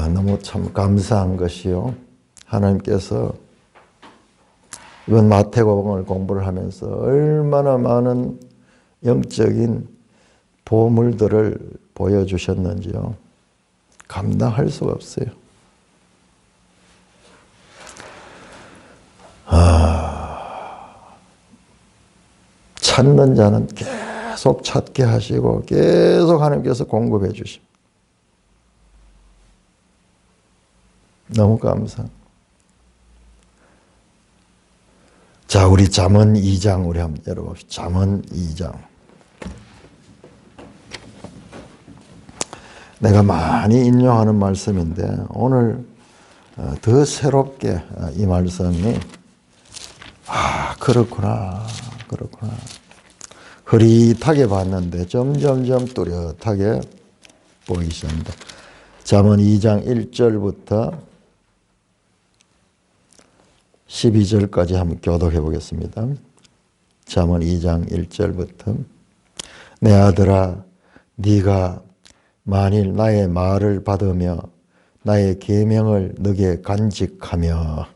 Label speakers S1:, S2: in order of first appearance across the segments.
S1: 너무 참 감사한 것이요. 하나님께서 이번 마태복음을 공부를 하면서 얼마나 많은 영적인 보물들을 보여주셨는지요. 감당할 수가 없어요. 찾는 자는 계속 찾게 하시고 계속 하나님께서 공급해 주십니다. 너무 감사합니다. 자, 우리 잠언 2장 우리 한번 열어봅시다. 잠언 2장. 내가 많이 인용하는 말씀인데 오늘 더 새롭게 이 말씀이 그렇구나. 흐릿하게 봤는데 점점점 뚜렷하게 보이기 시작합니다. 잠언 2장 1절부터 12절까지 한번 교독해 보겠습니다. 잠언 2장 1절부터 내 아들아 네가 만일 나의 말을 받으며 나의 계명을 너게 간직하며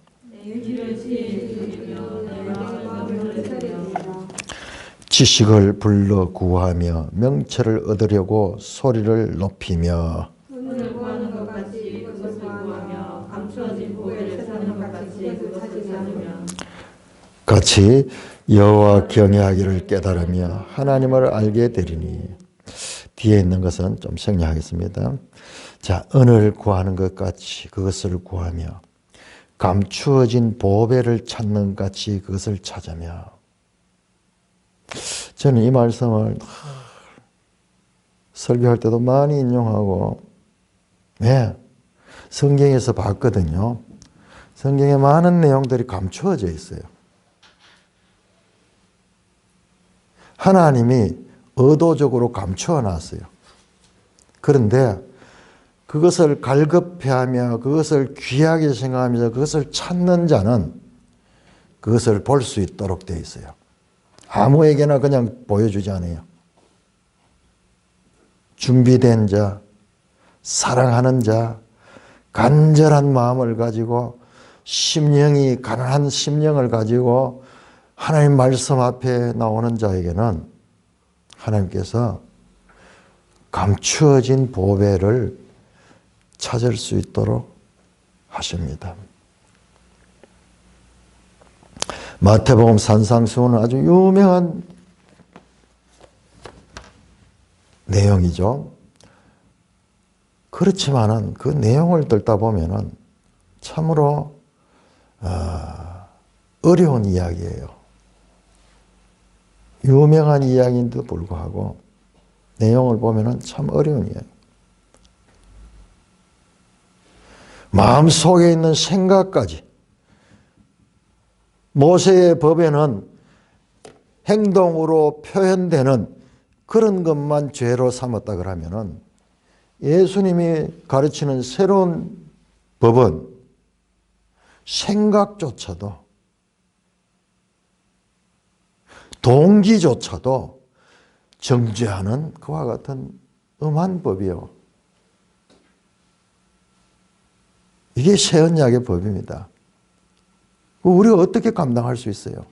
S1: 지식을 불러 구하며 명철을 얻으려고 소리를 높이며
S2: 돈을 구하는 것 같이 그것을 구하며 감추어진 보배를 찾는 것 같이 그것을 찾으며
S1: 같이 여호와 경외하기를 깨달으며 하나님을 알게 되리니. 뒤에 있는 것은 좀 생략하겠습니다. 자, 은을 구하는 것 같이 그것을 구하며 감추어진 보배를 찾는 것 같이 그것을 찾으며. 저는 이 말씀을 설교할 때도 많이 인용하고 성경에서 봤거든요. 성경에 많은 내용들이 감추어져 있어요. 하나님이 의도적으로 감추어 놨어요. 그런데 그것을 갈급해하며 그것을 귀하게 생각하면서 그것을 찾는 자는 그것을 볼 수 있도록 되어 있어요. 아무에게나 그냥 보여주지 않아요. 준비된 자, 사랑하는 자, 간절한 마음을 가지고 심령이 가난한 심령을 가지고 하나님 말씀 앞에 나오는 자에게는 하나님께서 감추어진 보배를 찾을 수 있도록 하십니다. 마태복음 산상수훈은 아주 유명한 내용이죠. 그렇지만은 그 내용을 듣다 보면은 참으로 어려운 이야기예요. 유명한 이야기인데도 불구하고 내용을 보면은 참 어려운 이야기. 마음속에 있는 생각까지 모세의 법에는 행동으로 표현되는 그런 것만 죄로 삼았다 그러면은 예수님이 가르치는 새로운 법은 생각조차도 동기조차도 정죄하는 그와 같은 엄한 법이요. 이게 새 언약의 법입니다. 우리가 어떻게 감당할 수 있어요?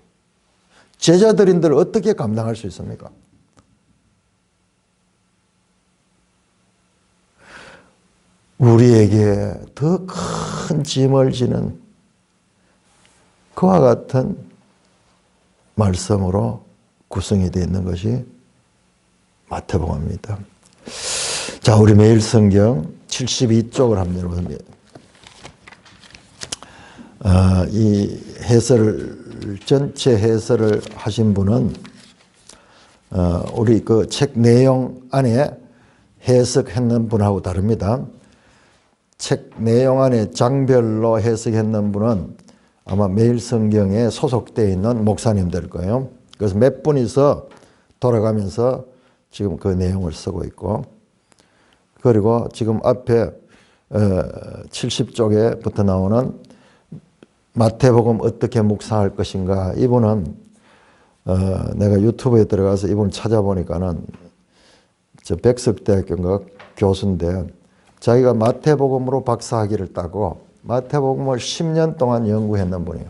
S1: 제자들인들 어떻게 감당할 수 있습니까? 우리에게 더 큰 짐을 지는 그와 같은 말씀으로 구성이 되어 있는 것이 마태복음입니다. 자, 우리 매일 성경 72쪽을 한번 열어봅니다. 이 해설을, 전체 해설을 하신 분은 우리 그 책 내용 안에 해석했는 분하고 다릅니다. 책 내용 안에 장별로 해석했는 분은 아마 매일 성경에 소속되어 있는 목사님들 거예요. 그래서 몇 분이서 돌아가면서 지금 그 내용을 쓰고 있고, 그리고 지금 앞에 70쪽에부터 나오는 마태복음 어떻게 묵상할 것인가, 이분은 내가 유튜브에 들어가서 이분 찾아보니까는 저 백석대학교인가 교수인데 자기가 마태복음으로 박사학위를 따고 마태복음을 10년 동안 연구했는 분이에요.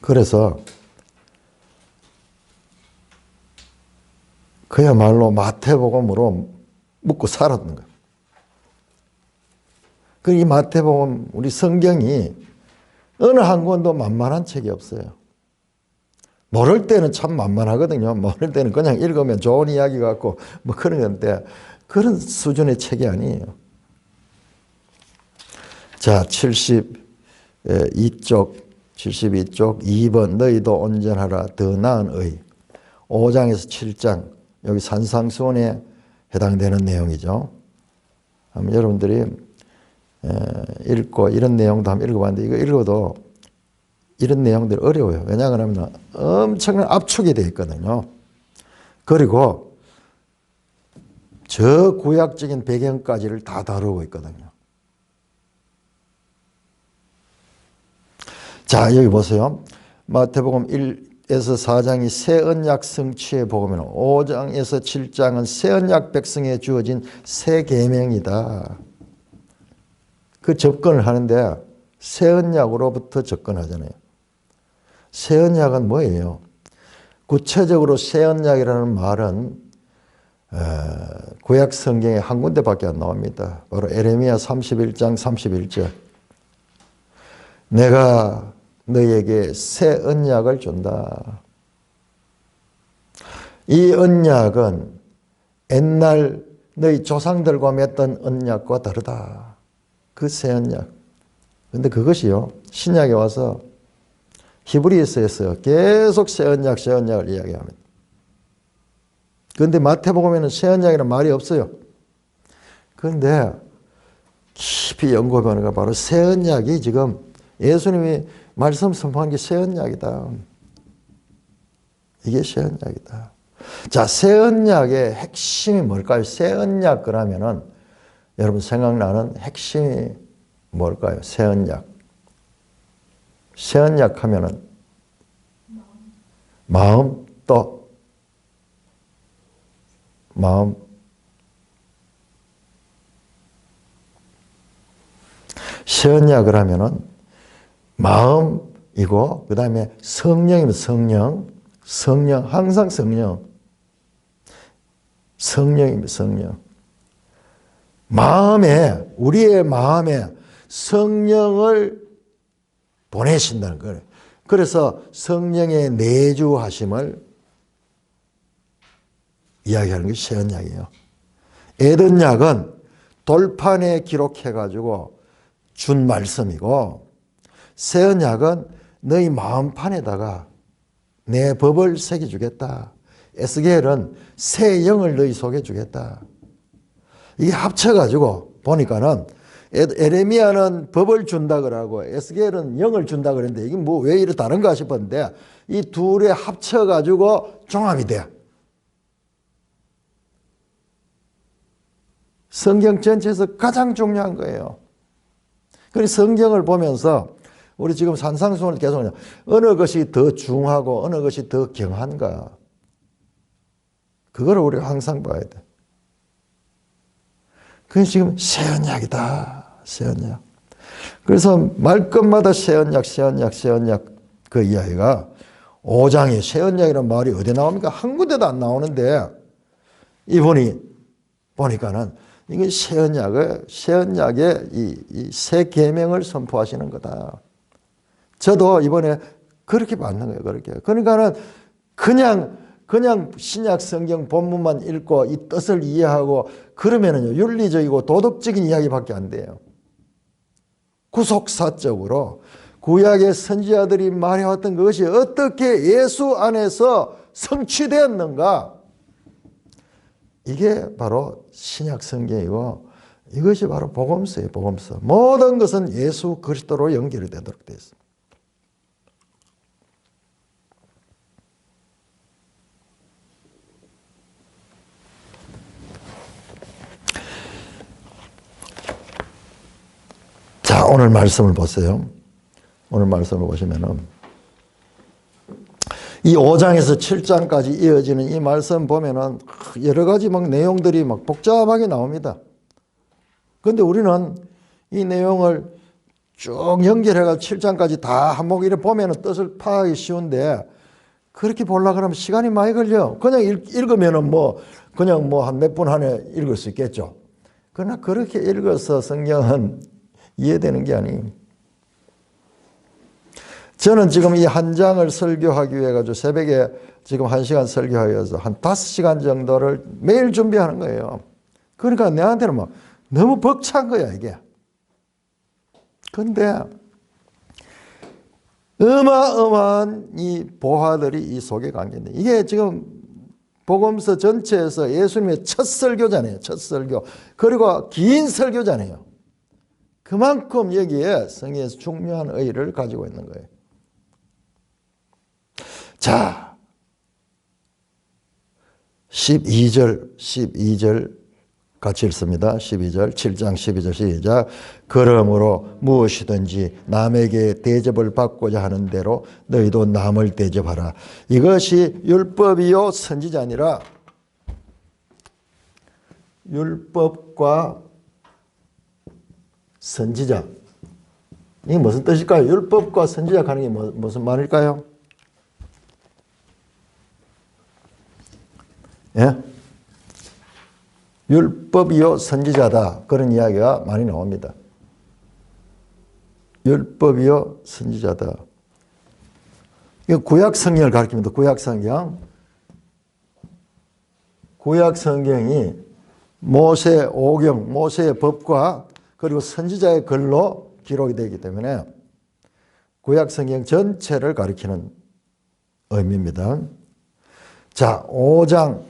S1: 그래서 그야말로 마태복음으로 묵고 살았는 거예요. 이 마태복음, 우리 성경이 어느 한 권도 만만한 책이 없어요. 모를 때는 참 만만하거든요. 모를 때는 그냥 읽으면 좋은 이야기 같고 뭐 그런 건데 그런 수준의 책이 아니에요. 자, 72쪽 2번 너희도 온전하라 더 나은 의. 5장에서 7장 여기 산상수훈에 해당되는 내용이죠. 한번 여러분들이 읽고 이런 내용도 한번 읽어봤는데 이거 읽어도 이런 내용들이 어려워요. 왜냐하면 엄청난 압축이 되어 있거든요. 그리고 저 구약적인 배경까지를 다 다루고 있거든요. 자, 여기 보세요. 마태복음 1에서 4장이 새 언약 성취의 복음이고 5장에서 7장은 새 언약 백성에 주어진 새 계명이다. 그 접근을 하는데 새 언약으로부터 접근하잖아요. 새 언약은 뭐예요? 구체적으로 새 언약이라는 말은 구약 성경에 한 군데밖에 안 나옵니다. 바로 에레미야 31장 31절. 내가 너에게 새 언약을 준다. 이 언약은 옛날 너희 조상들과 맺던 언약과 다르다. 그 새 언약. 근데 그것이요, 신약에 와서 히브리서에서 계속 새 언약을 이야기합니다. 그런데 마태복음에는 새 언약이라는 말이 없어요. 그런데 깊이 연구해보니까 바로 새 언약이 지금 예수님이 말씀 선포한 게 새 언약이다. 이게 새 언약이다. 자, 새 언약의 핵심이 뭘까요? 새 언약 그러면은 여러분 생각나는 핵심이 뭘까요? 새 언약. 새 언약 하면은 마음 또 마음. 새 언약을 하면은 마음이고 그 다음에 성령이면 성령 항상 성령이면 성령. 마음에 우리의 마음에 성령을 보내신다는 거예요. 그래서 성령의 내주하심을 이야기하는 것이 새 언약이에요. 에덴약은 돌판에 기록해가지고 준 말씀이고 새 언약은 너희 마음판에다가 내 법을 새겨주겠다. 에스겔은 새 영을 너희 속에 주겠다. 이게 합쳐가지고 보니까는 에레미야는 법을 준다 그러고 에스겔은 영을 준다 그랬는데 이게 뭐 왜 이렇게 다른가 싶었는데 이 둘에 합쳐가지고 종합이 돼. 성경 전체에서 가장 중요한 거예요. 그래서 성경을 보면서 우리 지금 산상수훈을 계속 어느 것이 더 중하고 어느 것이 더 경한가 그걸 우리가 항상 봐야 돼. 그게 지금 새 언약이다. 새 언약. 그래서 말끝마다 새 언약 그 이야기가 5장에 새 언약이라는 말이 어디 나옵니까? 한 군데도 안 나오는데 이분이 보니까는 이게 새 언약의 이 새 계명을 선포하시는 거다. 저도 이번에 그렇게 받는 거예요. 그렇게. 그러니까는 그냥 신약 성경 본문만 읽고 이 뜻을 이해하고 그러면은요, 윤리적이고 도덕적인 이야기밖에 안 돼요. 구속사적으로 구약의 선지자들이 말해왔던 것이 어떻게 예수 안에서 성취되었는가? 이게 바로 신약 성경이고 이것이 바로 복음서예요. 복음서. 모든 것은 예수 그리스도로 연결이 되도록 되어 있습니다. 자, 오늘 말씀을 보세요. 오늘 말씀을 보시면은 이 5장에서 7장까지 이어지는 이 말씀 보면은 여러 가지 막 내용들이 막 복잡하게 나옵니다. 그런데 우리는 이 내용을 쭉 연결해가 7장까지 다 한목 이렇게 보면 뜻을 파악하기 쉬운데 그렇게 보려고 그러면 시간이 많이 걸려. 그냥 읽으면은 그냥 한 몇 분 안에 읽을 수 있겠죠. 그러나 그렇게 읽어서 성경은 이해되는 게 아니에요. 저는 지금 이 한 장을 설교하기 위해 가지고 새벽에 지금 1시간 설교하기 위해서 한 5시간 정도를 매일 준비하는 거예요. 그러니까 내한테는 막 너무 벅찬 거야, 이게. 근데 어마어마한 이 보화들이 이 속에 담겨있는데 이게 지금 복음서 전체에서 예수님의 첫 설교잖아요. 첫 설교. 그리고 긴 설교잖아요. 그만큼 여기에 성경에서 중요한 의의를 가지고 있는 거예요. 자, 12절 같이 읽습니다. 12절, 7장 12절 시작. 그러므로 무엇이든지 남에게 대접을 받고자 하는 대로 너희도 남을 대접하라. 이것이 율법이요 선지자니라. 율법과 선지자. 이게 무슨 뜻일까요? 율법과 선지자 하는 게 무슨 말일까요? 예? 율법이요 선지자다. 그런 이야기가 많이 나옵니다. 율법이요 선지자다. 이거 구약 성경을 가리킵니다. 구약 성경. 구약 성경이 모세 오경, 모세의 법과 그리고 선지자의 글로 기록이 되기 때문에 구약 성경 전체를 가리키는 의미입니다. 자, 5장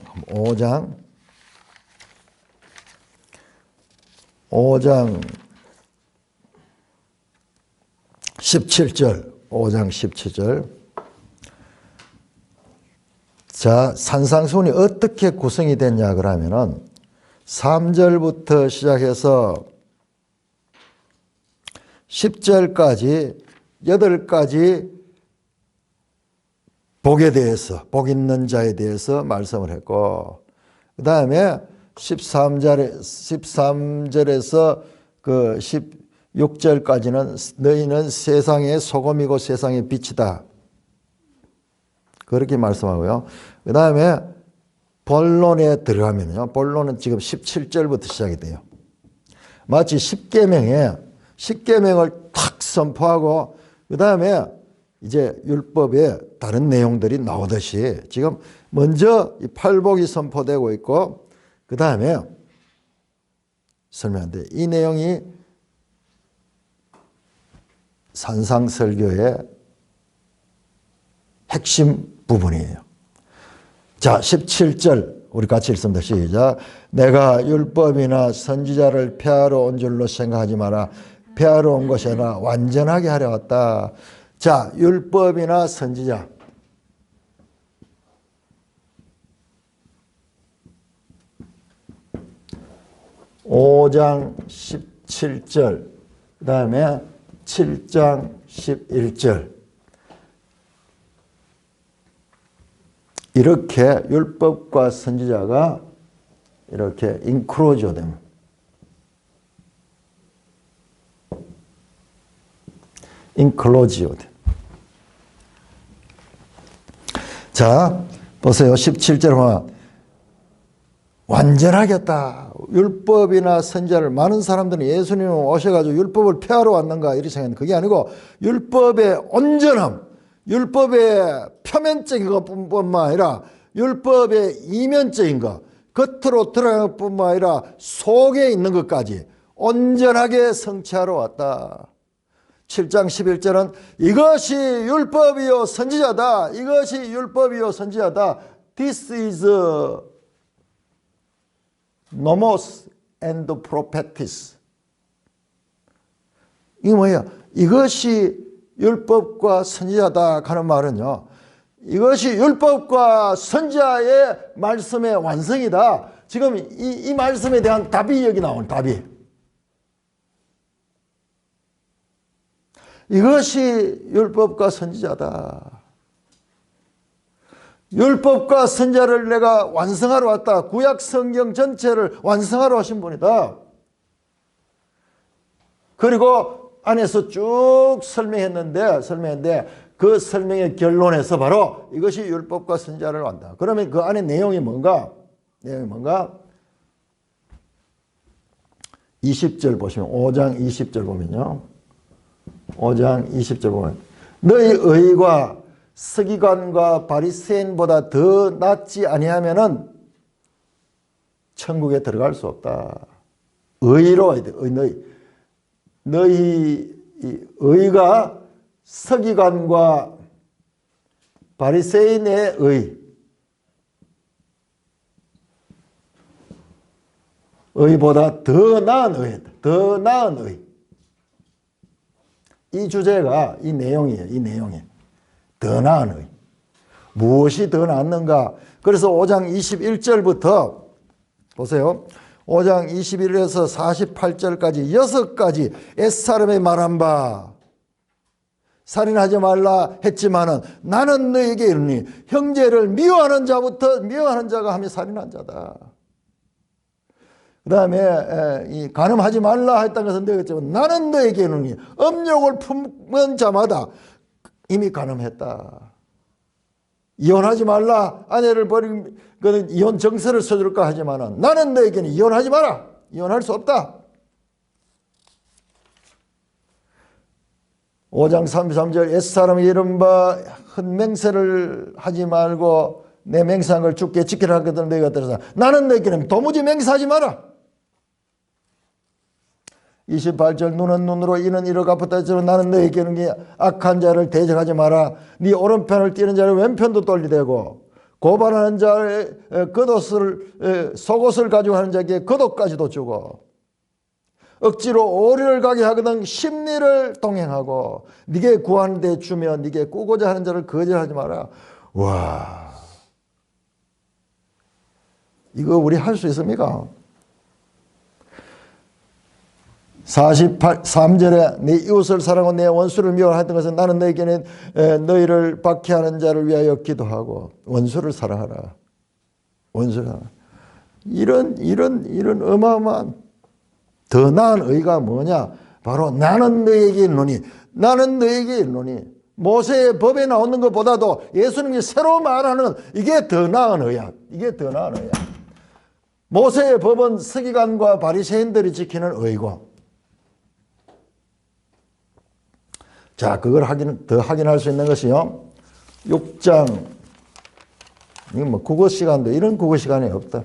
S1: 17절, 5장 17절. 자, 산상수훈이 어떻게 구성이 됐냐 그러면은 3절부터 시작해서 10절까지 8가지 복에 대해서, 복 있는 자에 대해서 말씀을 했고, 그 다음에 13절에서 그 16절까지는 너희는 세상의 소금이고 세상의 빛이다. 그렇게 말씀하고요. 그 다음에 본론에 들어가면요. 본론은 지금 17절부터 시작이 돼요. 마치 10계명을 탁 선포하고 그 다음에 이제 율법에 다른 내용들이 나오듯이 지금 먼저 이 팔복이 선포되고 있고 그 다음에 설명한데 이 내용이 산상설교의 핵심 부분이에요. 자, 17절 우리 같이 읽습니다. 시작. 내가 율법이나 선지자를 폐하러 온 줄로 생각하지 마라. 폐하러 온 것이 아니라 완전하게 하려 왔다. 자, 율법이나 선지자. (5장 17절) 그 다음에 7장 11절 이렇게 율법과 선지자가 이렇게 인클로저 됩니다. 인클로지오. 자, 보세요. 17절 보면 완전하겠다. 율법이나 선지자를 많은 사람들은 예수님 오셔가지고 율법을 폐하러 왔는가 이렇게 생각하는데 그게 아니고 율법의 온전함, 율법의 표면적인 것뿐만 아니라 율법의 이면적인 것, 겉으로 드러나는 것뿐만 아니라 속에 있는 것까지 온전하게 성취하러 왔다. 7장 11절은 이것이 율법이요 선지자다. 이것이 율법이요 선지자다. This is nomos and prophetis. 이게 뭐예요? 이것이 율법과 선지자다 하는 말은요. 이것이 율법과 선지자의 말씀의 완성이다. 지금 이 말씀에 대한 답이 여기 나오는 답이. 이것이 율법과 선지자다. 율법과 선지자를 내가 완성하러 왔다. 구약 성경 전체를 완성하러 오신 분이다. 그리고 안에서 쭉 설명했는데 그 설명의 결론에서 바로 이것이 율법과 선지자를 완다. 그러면 그 안에 내용이 뭔가? 20절 보시면 5장 20절 보면요. 5장 20절 보면 너희 의가 서기관과 바리새인보다 더 낫지 아니하면은 천국에 들어갈 수 없다. 의로 너희 의가 서기관과 바리새인의 의보다 더 나은 의다. 더 나은 의. 이 주제가 이 내용이에요. 이 내용이. 더 나은 의. 무엇이 더 낫는가? 그래서 5장 21절부터 보세요. 5장 21절에서 48절까지 6가지 옛사람의 말한 바 살인하지 말라 했지만은 나는 너에게 이르니 형제를 미워하는 자부터 미워하는 자가 하며 살인한 자다. 그 다음에 이 간음하지 말라 했다는 것은 내가 했지만 나는 너에게 이르니 음욕을 품은 자마다 이미 간음했다. 이혼하지 말라. 아내를 버린 그는 이혼 정서를 써줄까 하지만은 나는 너에게는 이혼하지 마라. 이혼할 수 없다. 5장 33절 옛사람이 이른바 헛맹세를 하지 말고 내 맹세한 걸 주께 지키라 하거든 너희가 들어서 나는 너에게는 도무지 맹세하지 마라. 28절 눈은 눈으로 이는 이로 갚았다 했지만 나는 너에게는 악한 자를 대적하지 마라. 네 오른편을 띄는 자를 왼편도 돌리되고 고발하는 자의 겉옷을 속옷을 가지고 하는 자에게 겉옷까지도 주고 억지로 오리를 가게 하거든 심리를 동행하고 네게 구하는 데 주며 네게 꾸고자 하는 자를 거절하지 마라. 와, 이거 우리 할 수 있습니까? 43절에 내 이웃을 사랑하고 내 원수를 미워하던 것은 나는 너에게는 너희를 박해하는 자를 위하여 기도하고 원수를 사랑하라. 원수를 사랑하라. 이런 어마어마한 더 나은 의가 뭐냐? 바로 나는 너에게 있노니 나는 너에게 있노니 모세의 법에 나오는 것보다도 예수님이 새로 말하는 이게 더 나은 의야. 이게 더 나은 의야. 모세의 법은 서기관과 바리새인들이 지키는 의고 자, 그걸 더 확인할 수 있는 것이요. 6장, 이건 뭐 국어 시간도 이런 국어 시간이 없다.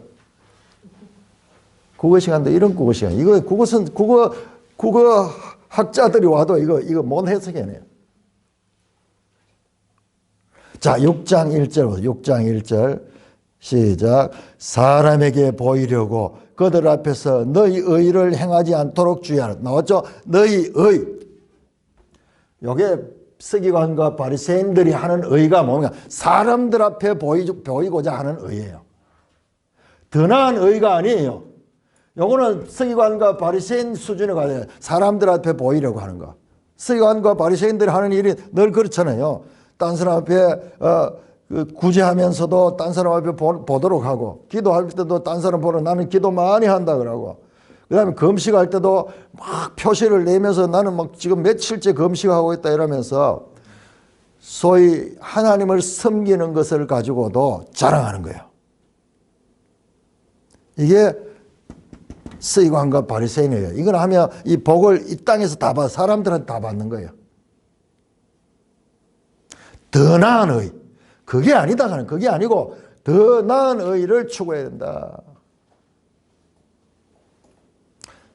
S1: 국어 시간도 이런 국어 시간. 이거 국어 학자들이 와도 이거 못 해석해내요. 자, 6장 1절, 6장 1절. 시작. 사람에게 보이려고 그들 앞에서 너희 의를 행하지 않도록 주의하라. 나왔죠? 너희 의. 요게 서기관과 바리새인들이 하는 의가 뭔가 사람들 앞에 보이고자 하는 의예요. 더 나은 의가 아니에요. 요거는 서기관과 바리새인 수준에 가야 사람들 앞에 보이려고 하는 거. 서기관과 바리새인들이 하는 일이 늘 그렇잖아요. 딴 사람 앞에 구제하면서도 딴 사람 앞에 보도록 하고 기도할 때도 딴 사람 보러 나는 기도 많이 한다 그러고 그 다음에 금식할 때도 막 표시를 내면서 나는 막 지금 며칠째 금식하고 있다 이러면서 소위 하나님을 섬기는 것을 가지고도 자랑하는 거예요. 이게 서기관과 바리새인이에요. 이걸 하면 이 복을 이 땅에서 다 받아 사람들한테 다 받는 거예요. 더 나은 의. 그게 아니다 하는 그게 아니고 더 나은 의를 추구해야 된다.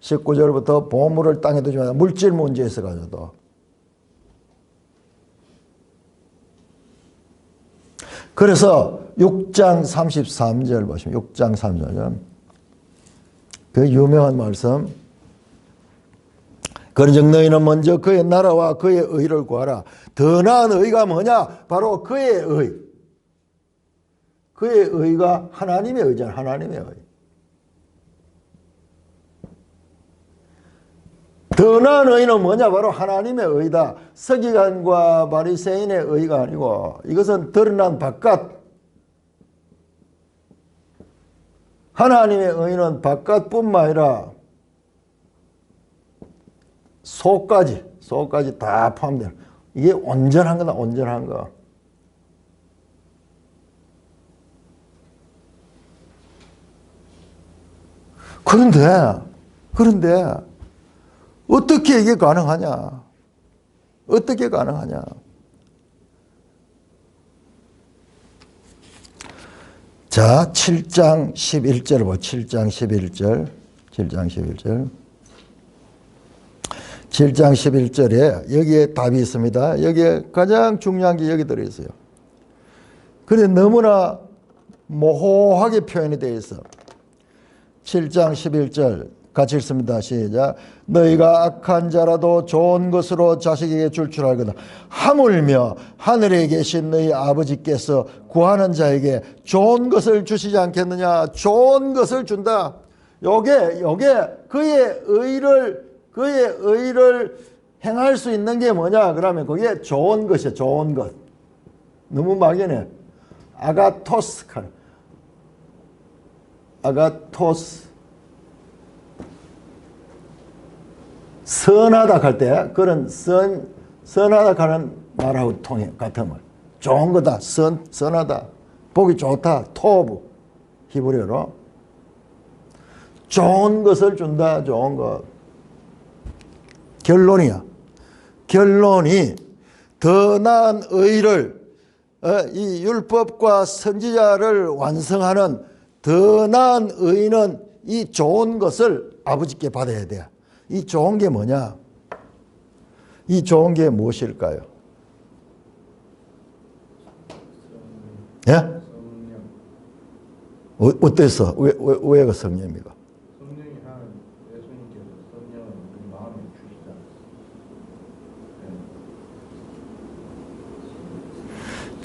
S1: 19절부터 보물을 땅에 두지 마라. 물질 문제에서 가지고도. 그래서 6장 33절 보시면 6장 33절 그 유명한 말씀 그런즉 너희는 먼저 그의 나라와 그의 의를 구하라. 더 나은 의가 뭐냐? 바로 그의 의. 그의 의가 하나님의 의잖아. 하나님의 의. 더 나은 의는 뭐냐? 바로 하나님의 의다. 서기관과 바리새인의 의가 아니고 이것은 드러난 바깥 하나님의 의는 바깥뿐만 아니라 속까지 다 포함되는, 이게 온전한 거다, 온전한 거. 그런데 어떻게 이게 가능하냐? 어떻게 가능하냐? 자, 7장 11절 봐. 7장 11절. 7장 11절에 여기에 답이 있습니다. 여기에 가장 중요한 게 여기 들어있어요. 그런데 너무나 모호하게 표현이 되어 있어. 7장 11절 같이 읽습니다. 시작. 너희가 악한 자라도 좋은 것으로 자식에게 줄 알거든. 하물며 하늘에 계신 너희 아버지께서 구하는 자에게 좋은 것을 주시지 않겠느냐. 좋은 것을 준다. 요게 그의 의를 행할 수 있는 게 뭐냐? 그러면 그게 좋은 것이야. 좋은 것. 너무 막연해. 아가토스. 선하다 할 때 그런 선하다 하는 말하고 같음을. 좋은 거다. 선하다. 보기 좋다. 토브. 히브리어로. 좋은 것을 준다. 좋은 것. 결론이야. 결론이 더 나은 의를, 이 율법과 선지자를 완성하는 더 나은 의는 이 좋은 것을 아버지께 받아야 돼. 이 좋은 게 뭐냐? 이 좋은 게 무엇일까요? 예? 어땠어? 왜가 성령입니까?
S3: 성령이 하는 예수님께서 성령을 우리 마음에 주시다.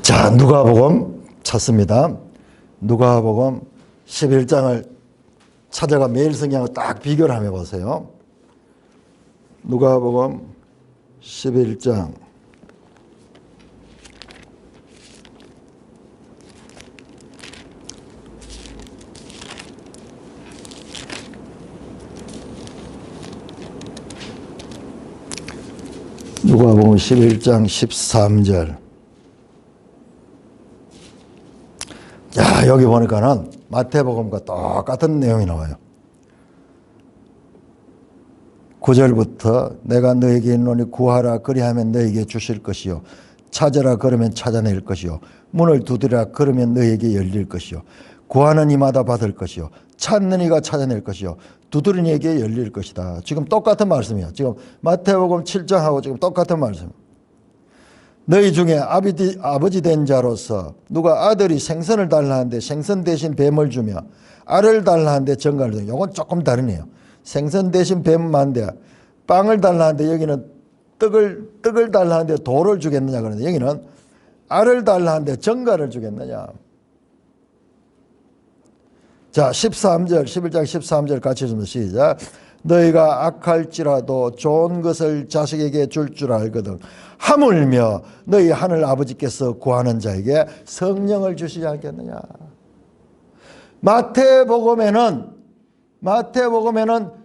S1: 자, 누가복음 찾습니다. 누가복음 11장을 찾아가 매일 성경을 딱 비교를 한번 해보세요. 누가복음 11장 13절. 자, 여기 보니까는 마태복음과 똑같은 내용이 나와요. 9절부터 내가 너에게 있노니 구하라 그리하면 너에게 주실 것이요 찾으라 그러면 찾아낼 것이요 문을 두드리라 그러면 너에게 열릴 것이요 구하는 이마다 받을 것이요 찾는 이가 찾아낼 것이요 두드리는 이에게 열릴 것이다. 지금 똑같은 말씀이야. 지금 마태복음 7장하고 지금 똑같은 말씀. 너희 중에 아버지 된 자로서 누가 아들이 생선을 달라 하는데 생선 대신 뱀을 주며 알을 달라 하는데 정갈을 주며, 이건 조금 다르네요. 생선 대신 뱀만데 빵을 달라 하는데 여기는 떡을 달라 하는데 돌을 주겠느냐 그러는데 여기는 알을 달라 하는데 정갈을 주겠느냐. 자, 11장 13절 같이 읽습니다. 시작. 너희가 악할지라도 좋은 것을 자식에게 줄 알거든. 하물며 너희 하늘 아버지께서 구하는 자에게 성령을 주시지 않겠느냐. 마태복음에는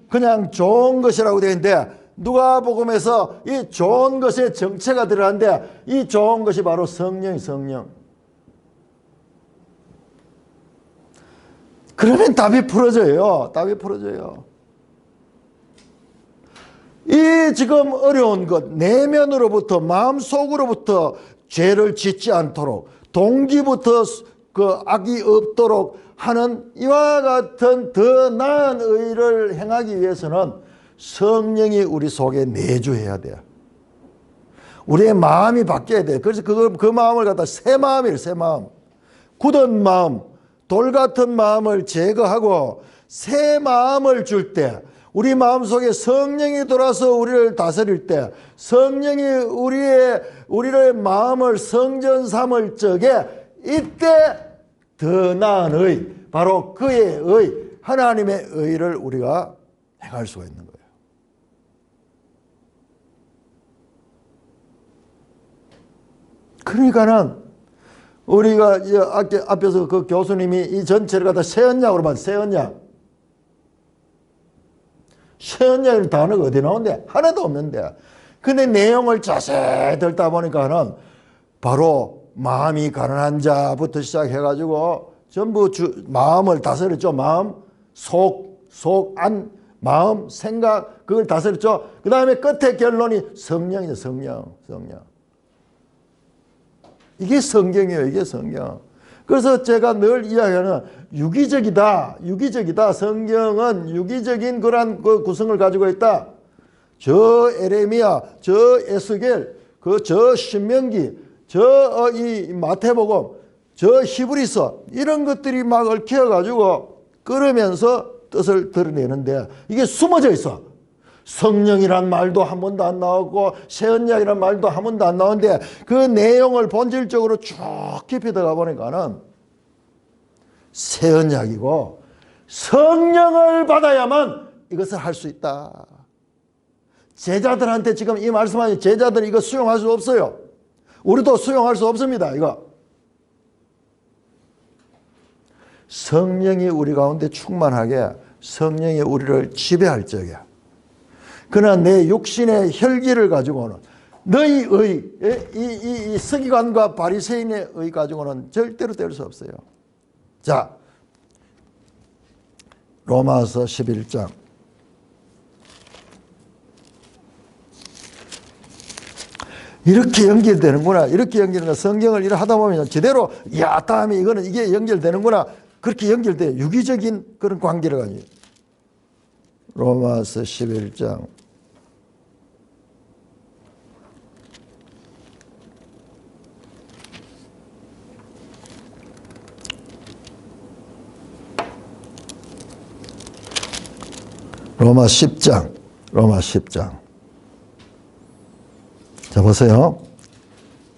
S1: 그냥 좋은 것이라고 되어 있는데 누가복음에서 이 좋은 것의 정체가 들어가는데 이 좋은 것이 바로 성령이 성령. 그러면 답이 풀어져요. 이 지금 어려운 것, 내면으로부터 마음속으로부터 죄를 짓지 않도록 동기부터 그 악이 없도록 하는 이와 같은 더 나은 의를 행하기 위해서는 성령이 우리 속에 내주해야 돼요. 우리의 마음이 바뀌어야 돼요. 그래서 그 마음을 갖다 새 마음이에요. 새 마음. 굳은 마음, 돌 같은 마음을 제거하고 새 마음을 줄 때, 우리 마음속에 성령이 돌아서 우리를 다스릴 때, 성령이 우리의 마음을 성전 삼을 적에 이때 더 나은 의, 바로 그의 의, 하나님의 의를 우리가 행할 수가 있는 거예요. 그러니까는 우리가 앞에서 그 교수님이 이 전체를 갖다 새언약으로 봤어요. 새언약. 새언약이라는 단어가 어디 나오는데? 하나도 없는데. 근데 내용을 자세히 듣다 보니까는 바로 마음이 가난한 자부터 시작해가지고 전부 마음을 다스렸죠. 마음, 안, 마음, 생각, 그걸 다스렸죠. 그 다음에 끝에 결론이 성령이죠. 성령. 이게 성경이에요. 이게 성경. 그래서 제가 늘 이야기하는 유기적이다. 성경은 유기적인 그런 그 구성을 가지고 있다. 저 에레미야, 저 에스겔, 저 신명기, 이 마태복음, 저 히브리서 이런 것들이 막 얽혀 가지고 끌으면서 뜻을 드러내는데 이게 숨어져 있어. 성령이란 말도 한 번도 안 나오고 새언약이란 말도 한 번도 안 나오는데 그 내용을 본질적으로 쭉 깊이 들어가 보니까는 새언약이고 성령을 받아야만 이것을 할 수 있다. 제자들한테 지금 이 말씀하니 제자들이 이거 수용할 수 없어요. 우리도 수용할 수 없습니다. 이거 성령이 우리 가운데 충만하게 성령이 우리를 지배할 적이야. 그러나 내 육신의 혈기를 가지고는 너희의 이 서기관과 바리새인의 의 가지고는 절대로 될 수 없어요. 자, 로마서 11장 이렇게 연결되는구나. 이렇게 연결되는 성경을 이렇게 하다 보면 제대로 야 다음에 이게 연결되는구나. 그렇게 연결돼요. 유기적인 그런 관계를 가지고. 로마서 11장 로마 10장 자 보세요.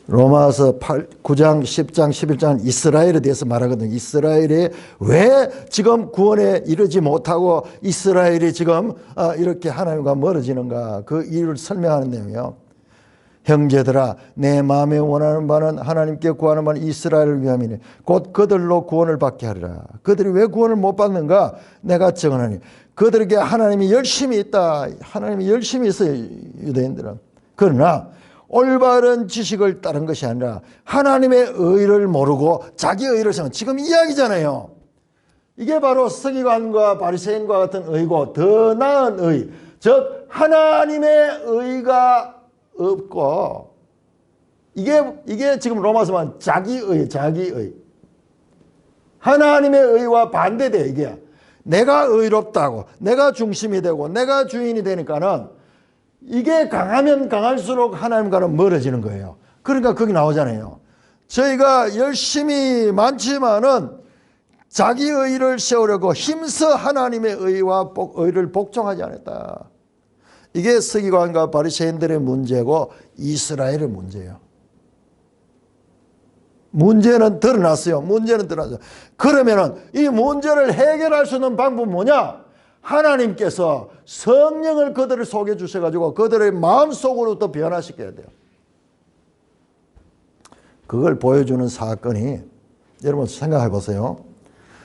S1: 로마서 9장 10장 11장은 이스라엘에 대해서 말하거든요. 이스라엘이 왜 지금 구원에 이르지 못하고 이스라엘이 지금 이렇게 하나님과 멀어지는가 그 이유를 설명하는 내용이에요. 형제들아 내 마음에 원하는 바는 하나님께 구하는 바는 이스라엘을 위함이니 곧 그들로 구원을 받게 하리라. 그들이 왜 구원을 못 받는가 내가 증언하니 그들에게 하나님이 열심히 있다. 하나님이 열심히 있어요. 유대인들은. 그러나 올바른 지식을 따른 것이 아니라 하나님의 의를 모르고 자기 의를 생각. 지금 이야기잖아요. 이게 바로 서기관과 바리새인과 같은 의고 더 나은 의. 즉 하나님의 의가 없고 이게 지금 로마서만 자기의. 하나님의 의와 반대돼 이게. 내가 의롭다고 내가 중심이 되고 내가 주인이 되니까는 이게 강하면 강할수록 하나님과는 멀어지는 거예요. 그러니까 거기 나오잖아요. 저희가 열심히 많지만은 자기 의를 세우려고 힘써 하나님의 의와 의를 복종하지 않았다. 이게 서기관과 바리새인들의 문제고 이스라엘의 문제예요. 문제는 드러났어요. 그러면은 이 문제를 해결할 수 있는 방법은 뭐냐? 하나님께서 성령을 그들을 속에 주셔가지고 그들의 마음속으로부터 변화시켜야 돼요. 그걸 보여주는 사건이 여러분 생각해 보세요.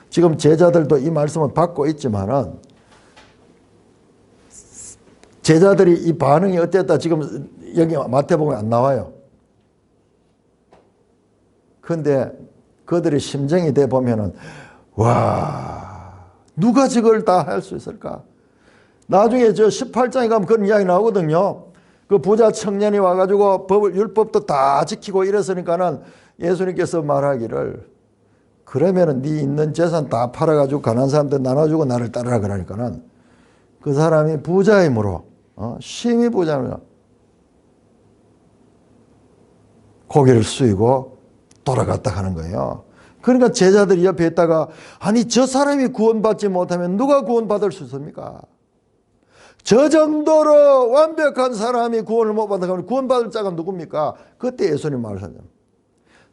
S1: 지금 제자들도 이 말씀을 받고 있지만은 제자들이 이 반응이 어땠다 지금 여기 마태복음에 안 나와요. 그런데 그들의 심정이 돼 보면은 와 누가 저걸 다 할 수 있을까? 나중에 저 18장에 가면 그런 이야기 나오거든요. 그 부자 청년이 와가지고 율법도 다 지키고 이랬으니까는 예수님께서 말하기를 그러면은 네 있는 재산 다 팔아가지고 가난한 사람들 나눠주고 나를 따르라 그러니까는 그 사람이 부자이므로 심히 부자이므로 고개를 숙이고 돌아갔다 하는 거예요. 그러니까 제자들이 옆에 있다가 아니 저 사람이 구원받지 못하면 누가 구원받을 수 있습니까? 저 정도로 완벽한 사람이 구원을 못 받아가면 구원받을 자가 누굽니까? 그때 예수님 말하잖아요.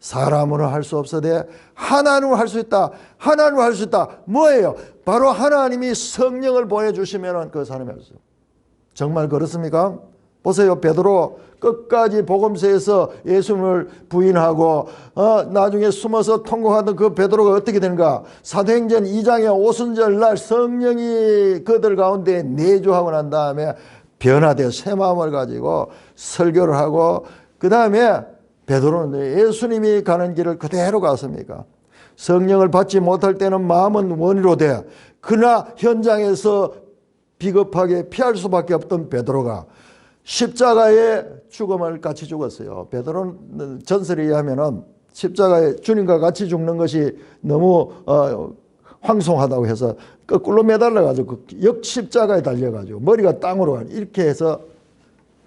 S1: 사람으로 할 수 없어도 하나님으로 할 수 있다. 하나님으로 할 수 있다. 뭐예요? 바로 하나님이 성령을 보내주시면 그 사람이 할 수 있어요. 정말 그렇습니까? 보세요. 베드로 끝까지 복음서에서 예수님을 부인하고 나중에 숨어서 통곡하던 그 베드로가 어떻게 되는가? 사도행전 2장의 오순절 날 성령이 그들 가운데 내주하고 난 다음에 변화되어 새 마음을 가지고 설교를 하고 그 다음에 베드로는 예수님이 가는 길을 그대로 갔습니까? 성령을 받지 못할 때는 마음은 원이로 돼. 그러나 현장에서 비겁하게 피할 수밖에 없던 베드로가 십자가의 죽음을 같이 죽었어요. 베드로는 전설에 의하면은 십자가에 주님과 같이 죽는 것이 너무 황송하다고 해서 거꾸로 매달려가지고 역십자가에 달려가지고 머리가 땅으로 가는 이렇게 해서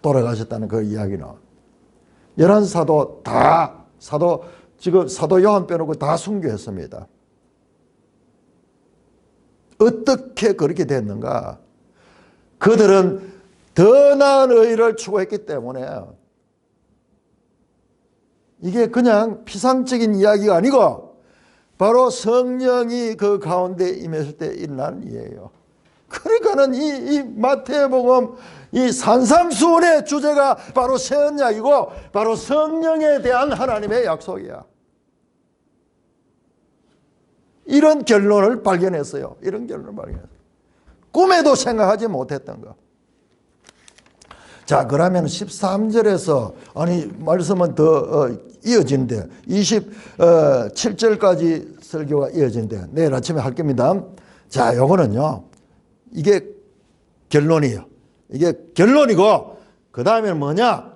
S1: 돌아가셨다는 그 이야기는 11사도 다 지금 사도 요한 빼놓고 다 순교했습니다. 어떻게 그렇게 됐는가? 그들은 더 나은 의를 추구했기 때문에 이게 그냥 피상적인 이야기가 아니고 바로 성령이 그 가운데 임했을 때 일어난 일이에요. 그러니까는 이 마태복음 이 산삼수훈의 주제가 바로 새 언약이고 바로 성령에 대한 하나님의 약속이야. 이런 결론을 발견했어요. 이런 결론을 발견했어요. 꿈에도 생각하지 못했던 거. 자, 그러면 13절에서 아니 말씀은 더 이어지는데 27절까지 설교가 이어지는데 내일 아침에 할 겁니다. 자, 요거는요. 이게 결론이에요. 이게 결론이고 그 다음에는 뭐냐?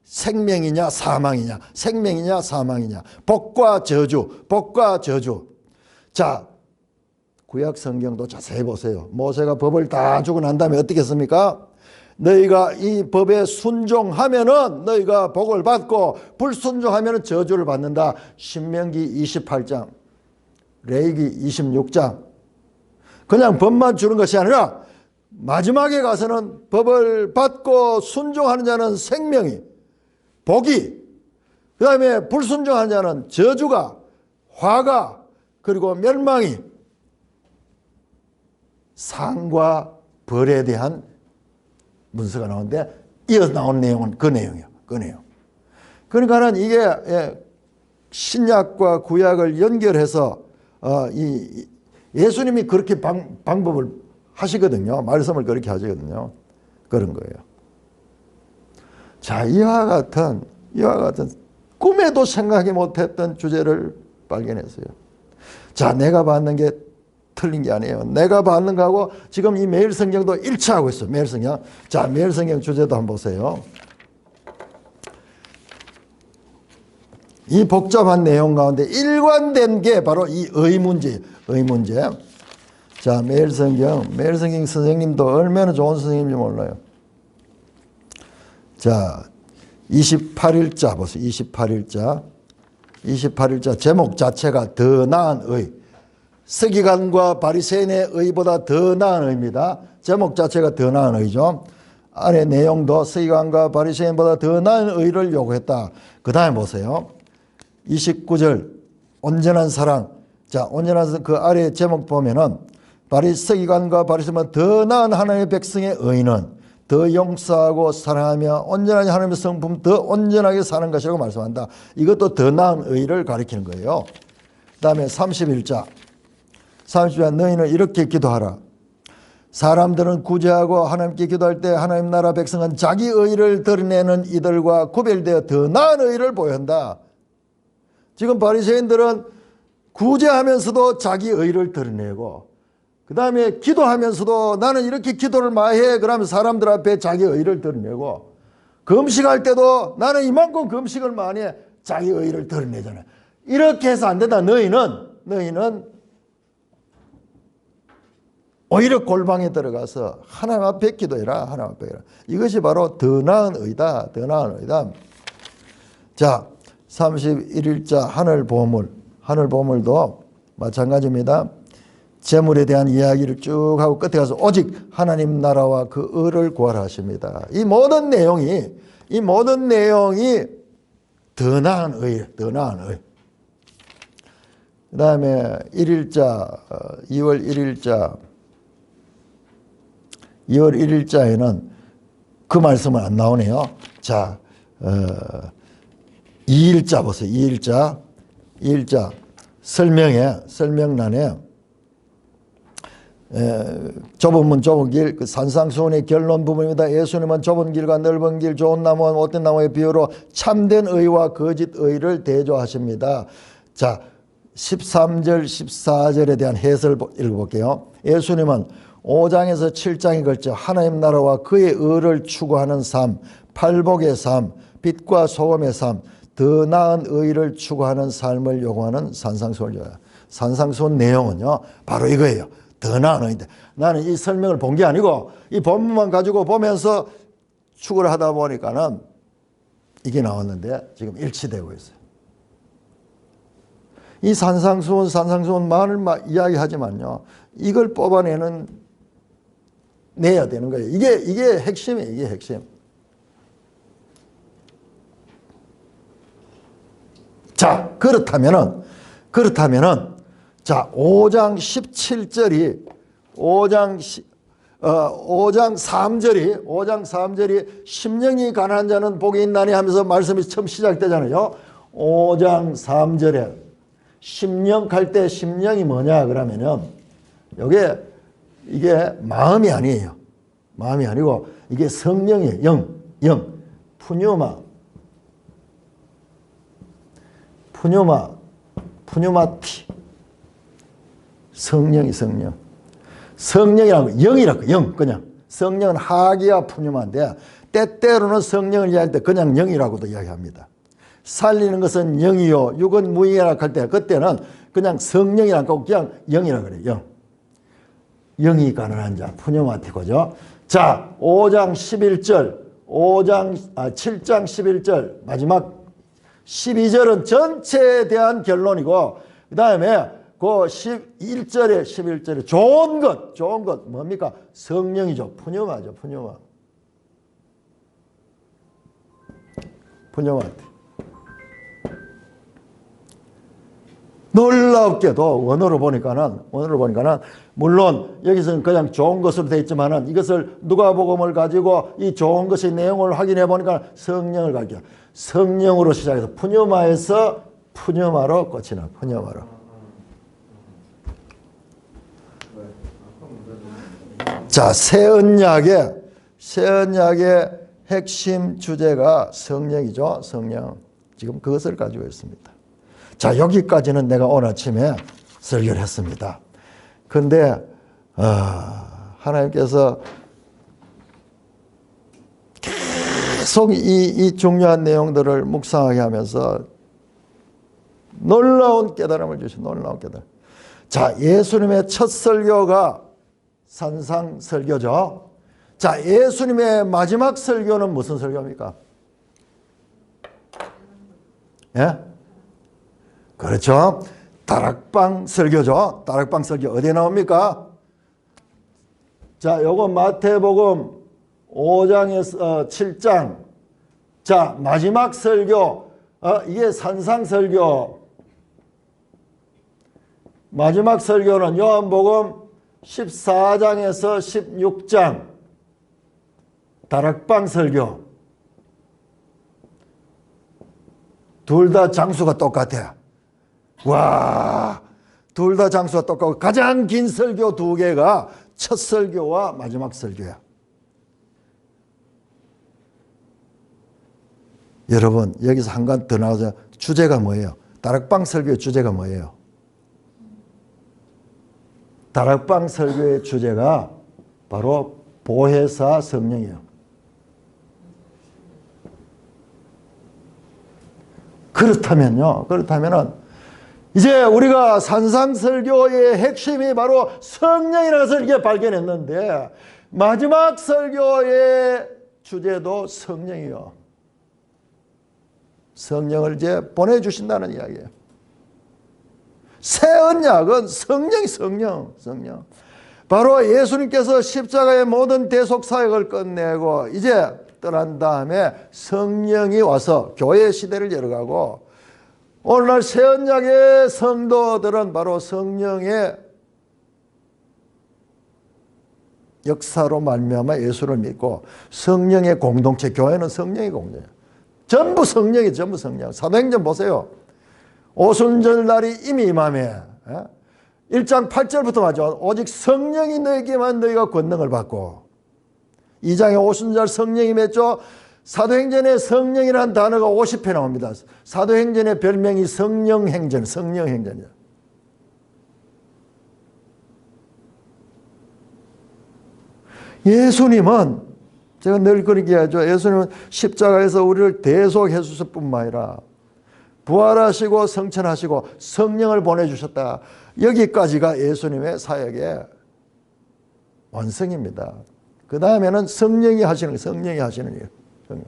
S1: 생명이냐 사망이냐, 생명이냐 사망이냐, 복과 저주, 복과 저주. 자, 구약 성경도 자세히 보세요. 모세가 법을 다 주고 난 다음에 어떻게 했습니까? 너희가 이 법에 순종하면은 너희가 복을 받고 불순종하면은 저주를 받는다. 신명기 28장, 레위기 26장. 그냥 법만 주는 것이 아니라 마지막에 가서는 법을 받고 순종하는 자는 생명이, 복이, 그 다음에 불순종하는 자는 저주가, 화가, 그리고 멸망이, 상과 벌에 대한 문서가 나오는데 이어서 나온 내용은 그 내용이에요. 그 내용. 그러니까는 이게 신약과 구약을 연결해서 예수님이 그렇게 방법을 하시거든요. 말씀을 그렇게 하시거든요. 그런 거예요. 자, 이와 같은 꿈에도 생각하지 못했던 주제를 발견했어요. 자, 내가 받는 게 틀린 게 아니에요. 내가 받는 거하고 지금 이 매일 성경도 일치하고 있어요. 매일 성경. 자, 매일 성경 주제도 한번 보세요. 이 복잡한 내용 가운데 일관된 게 바로 이 의문제. 자, 매일 성경 선생님도 얼마나 좋은 선생님인지 몰라요. 자, 28일자 보세요. 28일자 제목 자체가 더 나은 의. 서기관과 바리새인의 의보다 더 나은 의입니다. 제목 자체가 더 나은 의죠. 아래 내용도 서기관과 바리새인보다 더 나은 의를 요구했다. 그 다음에 보세요. 29절 온전한 사랑. 자, 온전한 사랑 그 아래 제목 보면은 서기관과 바리새인보다 더 나은 하나님의 백성의 의는 더 용서하고 사랑하며 온전한 하나님의 성품 더 온전하게 사는 것이라고 말씀한다. 이것도 더 나은 의를 가리키는 거예요. 그 다음에 31자 너희는 이렇게 기도하라. 사람들은 구제하고 하나님께 기도할 때 하나님 나라 백성은 자기 의를 드러내는 이들과 구별되어 더 나은 의를 보인다. 지금 바리새인들은 구제하면서도 자기 의를 드러내고 그 다음에 기도하면서도 나는 이렇게 기도를 많이 해. 그러면 사람들 앞에 자기 의를 드러내고 금식할 때도 나는 이만큼 금식을 많이 해. 자기 의를 드러내잖아요. 이렇게 해서 안 된다. 너희는 오히려 골방에 들어가서 하나님 앞에 기도해라. 하나님 앞에 해라. 이것이 바로 더 나은 의다. 더 나은 의다. 자, 31일자 하늘보물도 마찬가지입니다. 재물에 대한 이야기를 쭉 하고 끝에 가서 오직 하나님 나라와 그 의를 구하라 하십니다. 이 모든 내용이 더 나은 의, 더 나은 의. 그 다음에 2월 1일자에는 그 말씀은 안 나오네요. 자, 2일자 보세요. 2일자 설명란에 좁은 문 좁은 길, 그 산상수훈의 결론 부분입니다. 예수님은 좁은 길과 넓은 길, 좋은 나무와 못된 나무의 비유로 참된 의와 거짓 의를 대조하십니다. 자, 13절 14절에 대한 해설 읽어볼게요. 예수님은 5장에서 7장에 걸쳐 하나님 나라와 그의 의를 추구하는 삶, 팔복의 삶, 빛과 소금의 삶, 더 나은 의를 추구하는 삶을 요구하는 산상수훈이에요. 산상수훈 내용은요, 바로 이거예요. 더 나은 의인데, 나는 이 설명을 본 게 아니고 이 본문만 가지고 보면서 추구를 하다 보니까는 이게 나왔는데 지금 일치되고 있어요. 이 산상수훈만을 막 이야기하지만요, 이걸 내야 되는 거예요. 이게 핵심이에요. 이게 핵심. 자, 그렇다면은 자, 5장 3절이 심령이 가난한 자는 복이 있나니 하면서 말씀이 처음 시작되잖아요. 5장 3절에 심령 갈 때 심령이 뭐냐 그러면은 이게 마음이 아니에요. 마음이 아니고 이게 성령이에요. 영. 푸뉴마티. 성령이라고 영이라고 영 그냥 성령은 하기야 푸뉴마인데 때때로는 성령을 이야기할 때 그냥 영이라고도 이야기합니다. 살리는 것은 영이요 육은 무익이라 할 때 그때는 그냥 성령이라고 그냥 영이라 그래요. 영이 가난한 자 푸뉴마티고죠. 자, 7장 11절 마지막 12절은 전체에 대한 결론이고 그 다음에 그 11절에 좋은 것 뭡니까? 성령이죠. 푸뉴마죠. 푸뉴마티. 놀랍게도 원어로 보니까는 물론 여기서는 그냥 좋은 것으로 되어 있지만은 이것을 누가복음을 가지고 이 좋은 것의 내용을 확인해 보니까 성령을 가르쳐 성령으로 시작해서 푸뉴마에서 푸뉴마로 끝이 나. 푸뉴마로. 자, 새 언약의 핵심 주제가 성령이죠. 성령. 지금 그것을 가지고 있습니다. 자, 여기까지는 내가 오늘 아침에 설교를 했습니다. 그런데 하나님께서 계속 이 중요한 내용들을 묵상하게 하면서 놀라운 깨달음을 주신 놀라운 깨달음. 자, 예수님의 첫 설교가 산상 설교죠. 자, 예수님의 마지막 설교는 무슨 설교입니까? 예? 그렇죠. 다락방 설교죠. 다락방 설교 어디에 나옵니까? 자, 요거 마태복음 5장에서 7장. 자, 마지막 설교. 이게 산상 설교. 마지막 설교는 요한복음 14장에서 16장. 다락방 설교. 둘 다 장수가 똑같아. 와, 둘 다 장수가 똑같고 가장 긴 설교 두 개가 첫 설교와 마지막 설교야. 여러분, 여기서 한 간 더 나와서 주제가 뭐예요? 다락방 설교의 주제가 뭐예요? 다락방 설교의 주제가 바로 보혜사 성령이에요. 그렇다면은 이제 우리가 산상설교의 핵심이 바로 성령이라는 것을 이게 발견했는데 마지막 설교의 주제도 성령이요. 성령을 이제 보내주신다는 이야기예요. 새 언약은 성령. 바로 예수님께서 십자가의 모든 대속 사역을 끝내고 이제 떠난 다음에 성령이 와서 교회 시대를 열어가고 오늘날 새 언약의 성도들은 바로 성령의 역사로 말미암아 예수를 믿고 성령의 공동체, 교회는 성령의 공동체. 전부 성령이 전부 성령. 사도행전 보세요. 오순절 날이 이미 임하며 1장 8절부터 맞죠. 오직 성령이 너에게만 너희가 권능을 받고 2장에 오순절 성령이 맺죠. 사도행전에 성령이라는 단어가 50회 나옵니다. 사도행전의 별명이 성령행전, 성령행전이에요. 예수님은 제가 늘 그렇게 하죠. 예수님은 십자가에서 우리를 대속해 주실 뿐만 아니라 부활하시고 성천하시고 성령을 보내주셨다. 여기까지가 예수님의 사역의 완성입니다. 그 다음에는 성령이 하시는 거예요. 성령이 하시는 일이에요. 성령.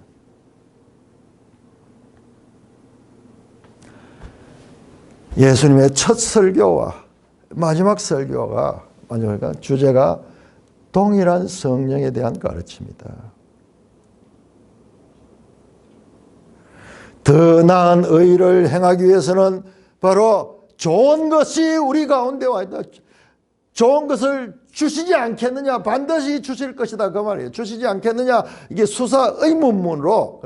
S1: 예수님의 첫 설교와 마지막 설교가 주제가 동일한 성령에 대한 가르침이다. 더 나은 의를 행하기 위해서는 바로 좋은 것이 우리 가운데 와 있다. 좋은 것을 주시지 않겠느냐? 반드시 주실 것이다. 그 말이에요. 주시지 않겠느냐? 이게 수사 의문문으로.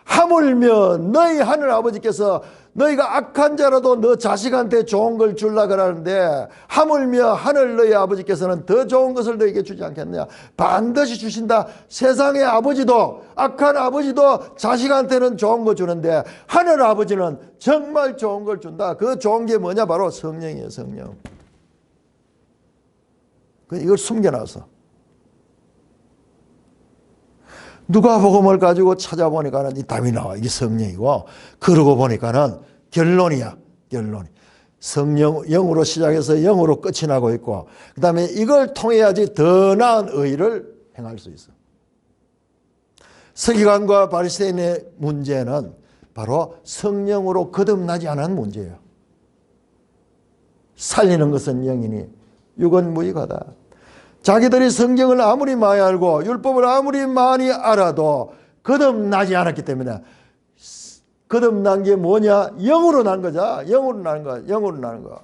S1: 하물며 너희 하늘 아버지께서 너희가 악한 자라도 너 자식한테 좋은 걸 주려고 그러는데 하물며 하늘 너희 아버지께서는 더 좋은 것을 너희에게 주지 않겠느냐? 반드시 주신다. 세상의 아버지도 악한 아버지도 자식한테는 좋은 거 주는데 하늘 아버지는 정말 좋은 걸 준다. 그 좋은 게 뭐냐? 바로 성령이에요. 성령. 이걸 숨겨놔서 누가복음을 가지고 찾아보니까는 이 답이 나와. 이게 성령이고 그러고 보니까는 결론이야. 결론이. 성령, 영으로 시작해서 영으로 끝이 나고 있고 그 다음에 이걸 통해야지 더 나은 의를 행할 수 있어. 서기관과 바리새인의 문제는 바로 성령으로 거듭나지 않은 문제예요. 살리는 것은 영이니 육은 무익하다. 자기들이 성경을 아무리 많이 알고 율법을 아무리 많이 알아도 거듭나지 않았기 때문에 거듭난 게 뭐냐? 영으로 난 거죠. 영으로 나는 거야. 영으로 나는 거.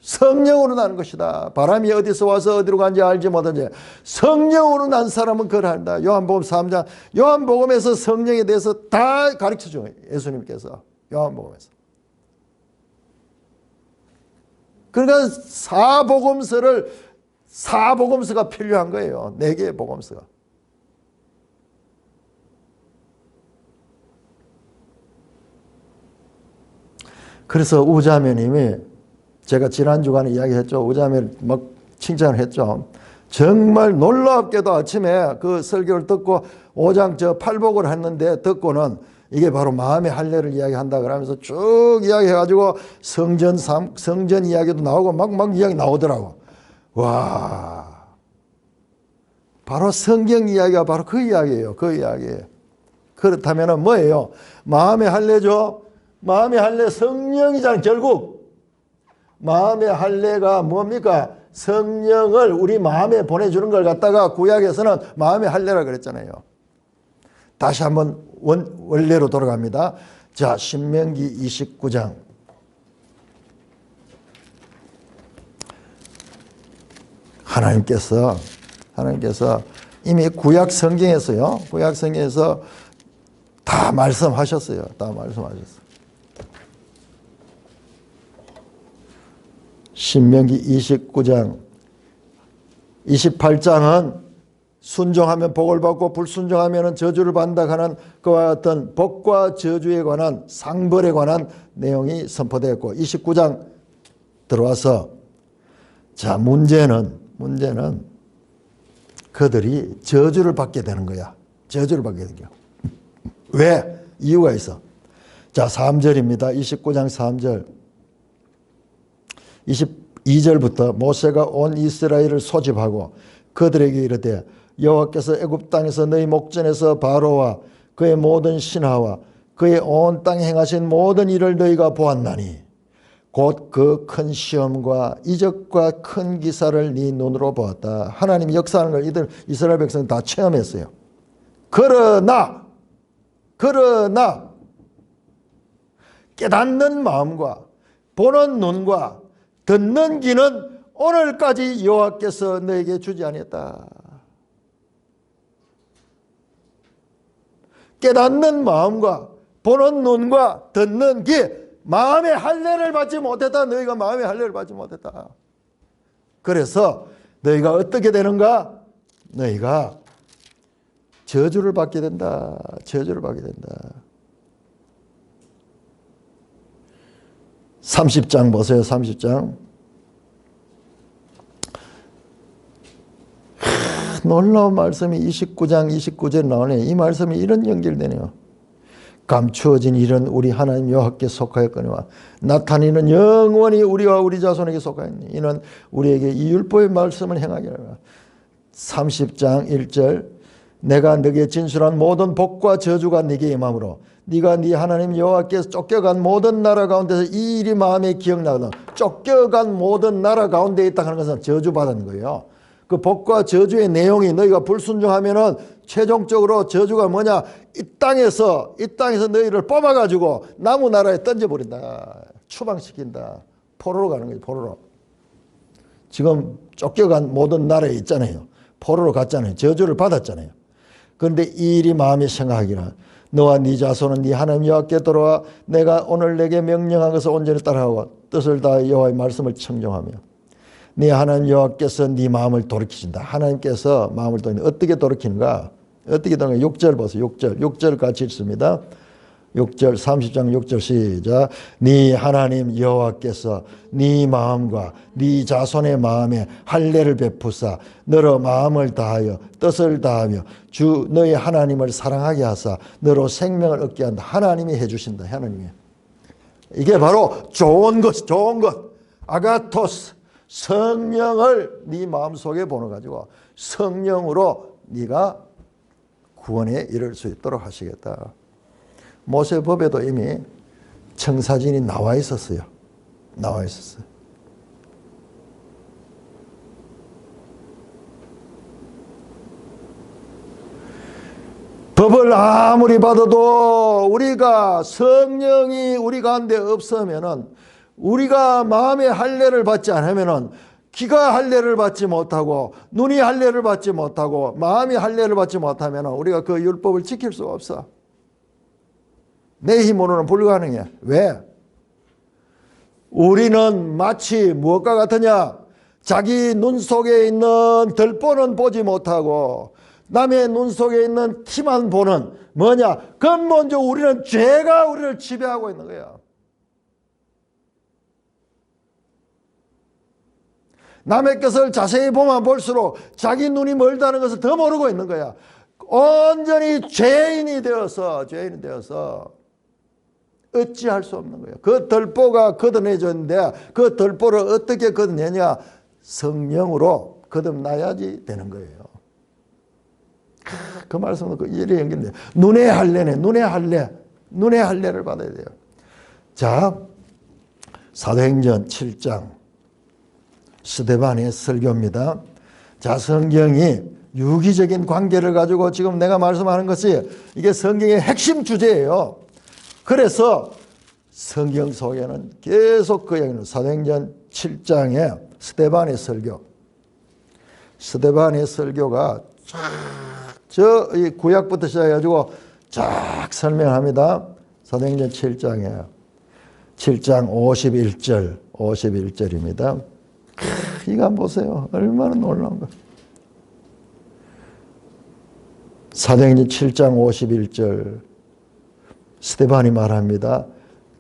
S1: 성령으로 나는 것이다. 바람이 어디서 와서 어디로 간지 알지 못하지. 성령으로 난 사람은 그걸 한다. 요한복음 3장. 요한복음에서 성령에 대해서 다 가르쳐줘요. 예수님께서. 요한복음에서. 그러니까 사복음서가 필요한 거예요. 4개의 복음서가. 그래서 우자매님이 제가 지난주간에 이야기했죠. 우자매 막 칭찬을 했죠. 정말 놀랍게도 아침에 그 설교를 듣고 5장 팔복을 했는데 듣고는 이게 바로 마음의 할례를 이야기한다 그러면서 쭉 이야기해가지고 성전 이야기도 나오고 막 이야기 나오더라고. 와, 바로 성경 이야기가 바로 그 이야기예요. 그 이야기예요. 그렇다면 뭐예요? 마음의 할례죠. 마음의 할례 성령이잖아요. 결국 마음의 할례가 뭡니까? 성령을 우리 마음에 보내주는 걸 갖다가 구약에서는 마음의 할례라 그랬잖아요. 다시 한번 원래로 돌아갑니다. 자, 신명기 29장. 하나님께서 이미 구약 성경에서요. 구약 성경에서 다 말씀하셨어요. 다 말씀하셨어요. 신명기 29장 28장은 순종하면 복을 받고 불순종하면 저주를 받는다 하는 그와 같은 복과 저주에 관한 상벌에 관한 내용이 선포되었고 29장 들어와서 자 문제는 그들이 저주를 받게 되는 거야. 저주를 받게 되는 거야. 왜? 이유가 있어. 자 3절입니다. 29장 3절 22절부터 모세가 온 이스라엘을 소집하고 그들에게 이르되 여호와께서 애굽 땅에서 너희 목전에서 바로와 그의 모든 신하와 그의 온 땅에 행하신 모든 일을 너희가 보았나니 곧 그 큰 시험과 이적과 큰 기사를 네 눈으로 보았다. 하나님이 역사하는 걸 이들 이스라엘 백성은 다 체험했어요. 그러나 깨닫는 마음과 보는 눈과 듣는 귀는 오늘까지 여호와께서 너에게 주지 아니했다. 깨닫는 마음과 보는 눈과 듣는 귀, 마음의 할례를 받지 못했다. 너희가 마음의 할례를 받지 못했다. 그래서 너희가 어떻게 되는가? 너희가 저주를 받게 된다. 저주를 받게 된다. 30장 보세요. 30장. 놀라운 말씀이 29장 29절에 나오네. 이 말씀이 이런 연결되네요. 감추어진 일은 우리 하나님 여호와께 속하였거니와 나타내는 영원히 우리와 우리 자손에게 속하였니. 이는 우리에게 이 율법의 말씀을 행하기라. 30장 1절. 내가 네게 진술한 모든 복과 저주가 네게 임함으로 네가 네 하나님 여호와께서 쫓겨간 모든 나라 가운데서 이 일이 마음에 기억나거든. 쫓겨간 모든 나라 가운데 있다 하는 것은 저주받은 거예요. 그 복과 저주의 내용이 너희가 불순종하면은 최종적으로 저주가 뭐냐? 이 땅에서 너희를 뽑아가지고 나무 나라에 던져버린다. 추방시킨다. 포로로 가는 거예요. 포로로. 지금 쫓겨간 모든 나라에 있잖아요. 포로로 갔잖아요. 저주를 받았잖아요. 그런데 이 일이 마음에 생각하기라. 너와 네 자손은 네 하나님 여호와께 돌아와 내가 오늘 내게 명령한 것을 온전히 따라하고 뜻을 다하여 여호와의 말씀을 청종하며 네 하나님 여호와께서 네 마음을 돌이키신다. 하나님께서 마음을 돌이키는가? 어떻게 돌이키는가? 어떻게 돌이키는가? 6절 보세요. 6절 같이 읽습니다. 6절 30장 6절 시작. 네 하나님 여호와께서 네 마음과 네 자손의 마음에 할례를 베푸사 너로 마음을 다하여 뜻을 다하며 주 너희 하나님을 사랑하게 하사 너로 생명을 얻게 한다. 하나님이 해주신다. 하나님이. 이게 바로 좋은 것, 좋은 것. 아가토스. 성령을 네 마음속에 보내가지고 성령으로 네가 구원에 이를 수 있도록 하시겠다. 모세법에도 이미 청사진이 나와 있었어요. 나와 있었어요. 법을 아무리 받아도 우리가 성령이 우리 가운데 없으면은 우리가 마음의 할례를 받지 않으면은 귀가 할례를 받지 못하고 눈이 할례를 받지 못하고 마음이 할례를 받지 못하면은 우리가 그 율법을 지킬 수가 없어. 내 힘으로는 불가능해. 왜? 우리는 마치 무엇과 같으냐? 자기 눈 속에 있는 들보는 보지 못하고 남의 눈 속에 있는 티만 보는 뭐냐? 근본적으로 우리는 죄가 우리를 지배하고 있는 거야. 남의 것을 자세히 보면 볼수록 자기 눈이 멀다는 것을 더 모르고 있는 거야. 온전히 죄인이 되어서 어찌할 수 없는 거예요. 그 들보가 걷어내졌는데 그 들보를 어떻게 걷어내냐? 성령으로 거듭나야지 되는 거예요. 그 말씀은 이래 연결돼요. 눈의 할례네. 눈의 할례를 받아야 돼요. 자, 사도행전 7장 스데반의 설교입니다. 자, 성경이 유기적인 관계를 가지고 지금 내가 말씀하는 것이 이게 성경의 핵심 주제예요. 그래서 성경 속에는 계속 그 얘기는 사도행전 7장에 스데반의 설교. 스데반의 설교가 저 구약부터 시작해가지고 쫙 설명합니다. 사도행전 7장에 7장 51절입니다. 이거 한번 보세요. 얼마나 놀라운 거. 사도행전 7장 51절 스데반이 말합니다.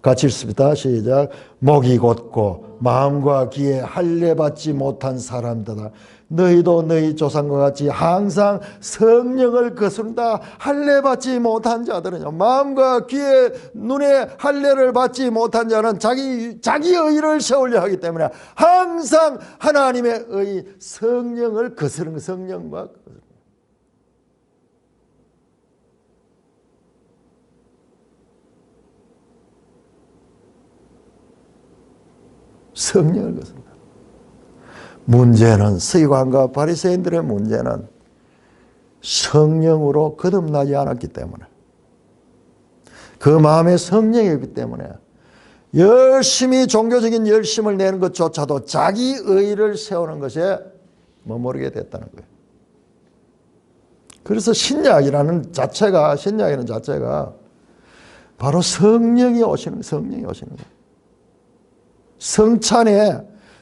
S1: 같이 읽습니다. 시작. 목이 곧고 마음과 귀에 할례 받지 못한 사람들아 너희도 너희 조상과 같이 항상 성령을 거스른다. 할례 받지 못한 자들은요. 마음과 귀에 눈에 할례를 받지 못한 자는 자기 의를 세우려 하기 때문에 항상 하나님의 의 성령을 거스르는 성령과 성령을 거스른다. 문제는 서기관과 바리새인들의 문제는 성령으로 거듭나지 않았기 때문에 그 마음에 성령이 있기 때문에 열심히 종교적인 열심을 내는 것조차도 자기 의의를 세우는 것에 머무르게 됐다는 거예요. 그래서 신약이라는 자체가 바로 성령이 오시는 거예요.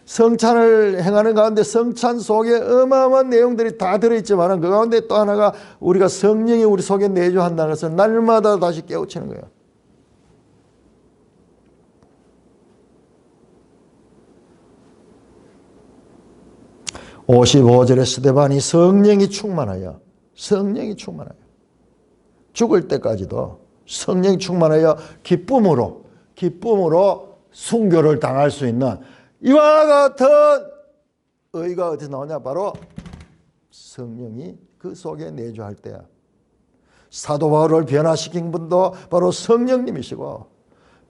S1: 성찬을 행하는 가운데 성찬 속에 어마어마한 내용들이 다 들어있지만 그 가운데 또 하나가 우리가 성령이 우리 속에 내주한다는 것을 날마다 다시 깨우치는 거예요. (55절에) 스데반이 성령이 충만하여 죽을 때까지도 성령이 충만하여 기쁨으로 순교를 당할 수 있는 이와 같은 의가 어디서 나오냐? 바로 성령이 그 속에 내주할 때야. 사도 바울을 변화시킨 분도 바로 성령님이시고,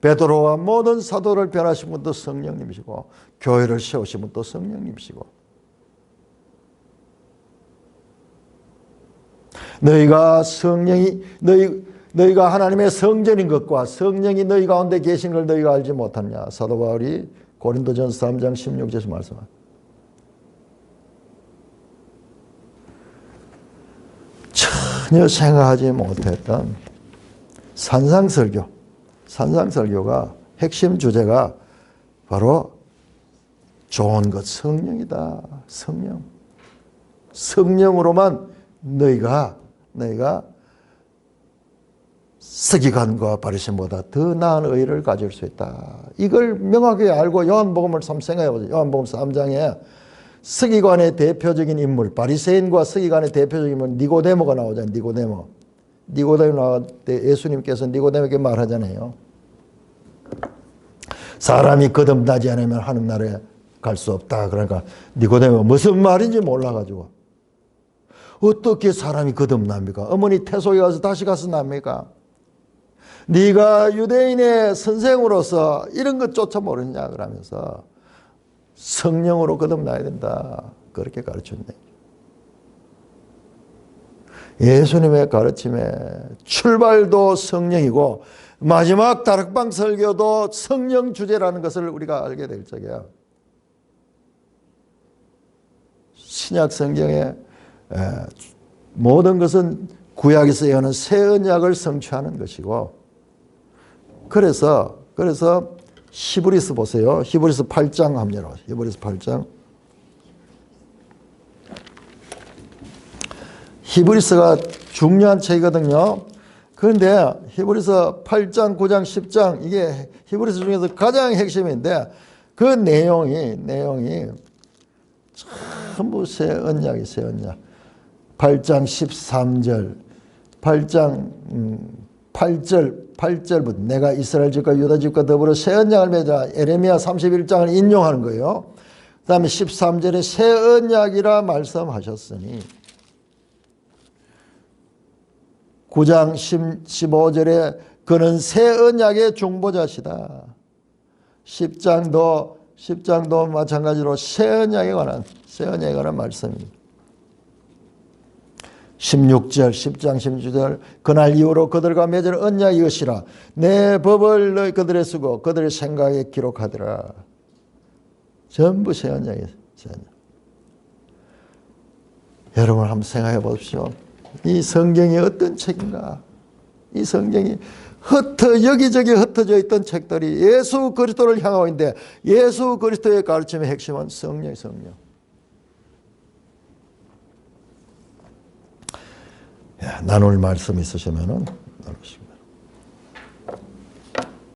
S1: 베드로와 모든 사도를 변화시킨 분도 성령님이시고, 교회를 세우신 분도 성령님이시고, 너희가 하나님의 성전인 것과 성령이 너희 가운데 계신 걸 너희가 알지 못하느냐. 사도 바울이 고린도전서 3장 16절에서 말씀합니다. 전혀 생각하지 못했던 산상설교가 핵심 주제가 바로 좋은 것 성령이다. 성령으로만 너희가 서기관과 바리새인보다 더 나은 의를 가질 수 있다. 이걸 명확히 알고 요한복음을 한번 생각해 보세요. 요한복음 3장에 서기관의 대표적인 인물, 바리새인과 서기관의 대표적인 인물 니고데모가 나오잖아요. 니고데모 나올 때 예수님께서 니고데모에게 말하잖아요. 사람이 거듭나지 않으면 하늘 나라에 갈 수 없다. 그러니까 니고데모가 무슨 말인지 몰라가지고 어떻게 사람이 거듭납니까? 어머니 태속에 가서 다시 가서 납니까? 네가 유대인의 선생으로서 이런 것조차 모르냐 그러면서 성령으로 거듭나야 된다. 그렇게 가르쳤네. 예수님의 가르침의 출발도 성령이고 마지막 다락방 설교도 성령 주제라는 것을 우리가 알게 될 적이야. 신약 성경에 모든 것은 구약에서 예언한 새 언약을 성취하는 것이고, 그래서 히브리서 보세요. 히브리서 8장 합니다. 히브리서 8장. 히브리서가 중요한 책이거든요. 그런데 히브리서 8장, 9장, 10장 이게 히브리서 중에서 가장 핵심인데 그 내용이 전부 새 언약이 새 언약. 8장 13절, 8장 8절부터 내가 이스라엘 집과 유다 집과 더불어 새 언약을 맺자. 에레미야 31장을 인용하는 거예요. 그 다음에 13절에 새 언약이라 말씀하셨으니 9장 15절에 그는 새 언약의 중보자시다. 10장도 마찬가지로 새 언약에 관한 말씀입니다. 16절, 10장 16절 그날 이후로 그들과 맺은 언약이 이것이라 내 법을 너희 그들의 쓰고 그들의 생각에 기록하더라. 전부 새 언약이에요. 새 언약. 여러분 한번 생각해 보십시오. 이 성경이 어떤 책인가? 이 성경이 여기저기 흩어져 있던 책들이 예수 그리스도를 향하고 있는데 예수 그리스도의 가르침의 핵심은 성령. 나눌 말씀 있으시면은 나누시고.